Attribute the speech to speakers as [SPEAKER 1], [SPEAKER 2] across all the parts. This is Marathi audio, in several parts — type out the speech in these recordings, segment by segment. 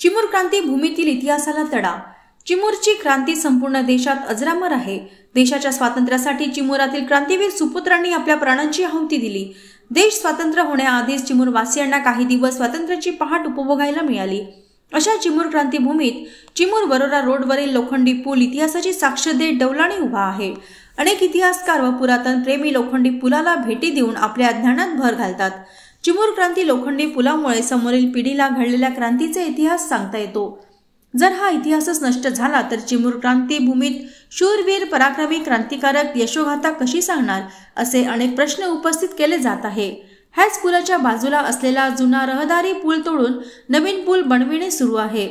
[SPEAKER 1] चिमूर क्रांती भूमीतील इतिहासाला तडा। चिमूरची क्रांती संपूर्ण देशात अजरामर आहे। देशाच्या स्वातंत्र्यासाठी चिमूरातील क्रांतीवीर सुपुत्रांनी आपल्या प्राणांची आहुती दिली। देश स्वातंत्र्य होण्याआधीच चिमूर वासियांना काही दिवस स्वातंत्र्याची पहाट उपभोगायला मिळाली। अशा चिमूर क्रांती भूमीत चिमूर वरोरा रोडवरील लोखंडी पूल इतिहासाची साक्ष देत डौलाने उभा आहे। अनेक इतिहासकार व पुरातन प्रेमी लोखंडी पुलाला भेटी देऊन आपल्या ज्ञानात भर घालतात। चिमूर क्रांती लोखंडी पुलामुळे समोरील पिढीला घडलेल्या क्रांतीचा इतिहास सांगता येतो। जर हा इतिहासच नष्ट झाला तर चिमूर क्रांती भूमीत शूरवीर पराक्रमी क्रांतिकारक यशोगाथा कशी सांगणार, असे अनेक प्रश्न उपस्थित केले जात आहे। ह्याच पुलाच्या बाजूला असलेला जुना रहदारी पूल तोडून नवीन पूल बनविणे सुरू आहे।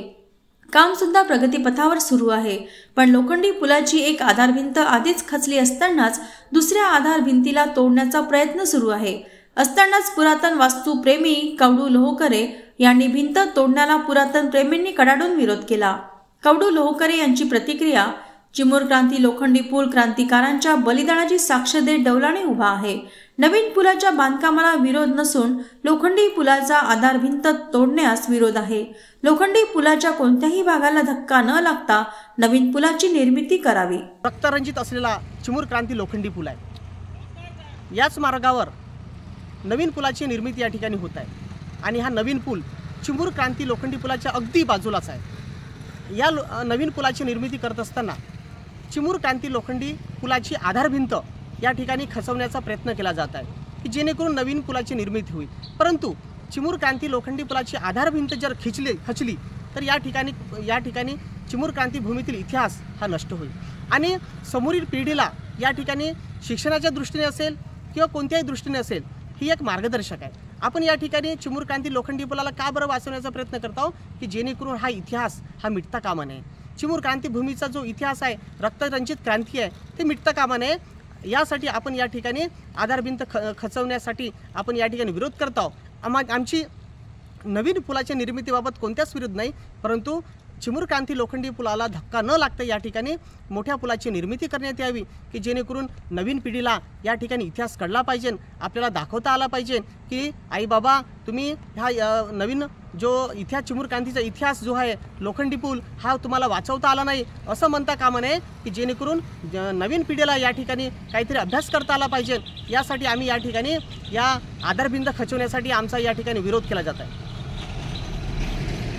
[SPEAKER 1] काम सुद्धा प्रगतीपथावर सुरू आहे, पण लोखंडी पुलाची एक आधारभिंत आधीच खचली असतानाच दुसऱ्या आधारभिंतीला तोडण्याचा प्रयत्न सुरू आहे। असतानाच पुरातन वास्तुप्रेमी कवडू लोहकरे यांनी भिंत तोडण्याला पुरातन प्रेमींनी कडाडून विरोध केला। कवडू लोहकरे यांची प्रतिक्रिया: चिमूर क्रांती लोखंडी पूल क्रांतिकारांच्या बलिदानाची साक्ष देत डौलाने उभा आहे। नवीन पुलाच्या बांधकामाला विरोध नसून लोखंडी पुलाचा आधारभिंत तोडण्यास विरोध आहे। लोखंडी पुलाच्या कोणत्याही भागाला धक्का न लागता नवीन पुलाची निर्मिती करावी।
[SPEAKER 2] रक्तरंजित असलेला चिमूर क्रांती लोखंडी पूल आहे। याच मार्गावर नवीन पुलाची निर्मिती या ठिकाणी होत आहे आणि हा नवीन पूल चिमूर क्रांती लोखंडी पुलाच्या अगदी बाजूलाच आहे। या नवीन पुलाची निर्मिती करत असताना चिमूर क्रांती लोखंडी पुलाची आधारभिंत या ठिकाणी खचवण्याचा प्रयत्न केला जात आहे की जेणेकरून नवीन पुलाची निर्मिती होईल। परंतु चिमूर क्रांती लोखंडी पुलाची आधारभिंत जर खचली तर या ठिकाणी चिमूर क्रांती भूमीतील इतिहास हा नष्ट होईल आणि समोरील पिढीला या ठिकाणी शिक्षणाच्या दृष्टीने असेल किंवा कोणत्याही दृष्टीने असेल ही एक मार्गदर्शक आहे। आपण या ठिकाणी चिमूर क्रांती लोखंडी पुलाला का बरं वाचवण्याचा प्रयत्न करत आहोत की जेणेकरून हा इतिहास हा मिटता कामा नये। चिमूर क्रांती भूमीचा जो इतिहास आहे, रक्तरंजित क्रांती आहे, ते मिटता कामा नये। यासाठी आपण या ठिकाणी आधारभिंत खचवण्यासाठी आपण या ठिकाणी विरोध करत आहोत। आमची नवीन पुलाच्या निर्मितीबाबत कोणत्याच विरोध नाही, परंतु चिमूर क्रांती लोखंडी पुलाला धक्का न लागता या ठिकाणी मोठ्या पुलाची निर्मिती करण्यात यावी की जेणेकरून नवीन पिढीला या ठिकाणी इतिहास कळला पाहिजे, आपल्याला दाखवता आला पाहिजे की आई बाबा तुम्ही हा नवीन जो इतिहास चिमूर क्रांतीचा इतिहास जो आहे लोखंडी पूल हा तुम्हाला वाचवता आला नाही असं म्हणता कामा नये की जेणेकरून नवीन पिढीला या ठिकाणी काहीतरी अभ्यास करता आला पाहिजे। यासाठी आम्ही या ठिकाणी या आधारभिंत खचवण्यासाठी आमचा या ठिकाणी विरोध केला जात आहे।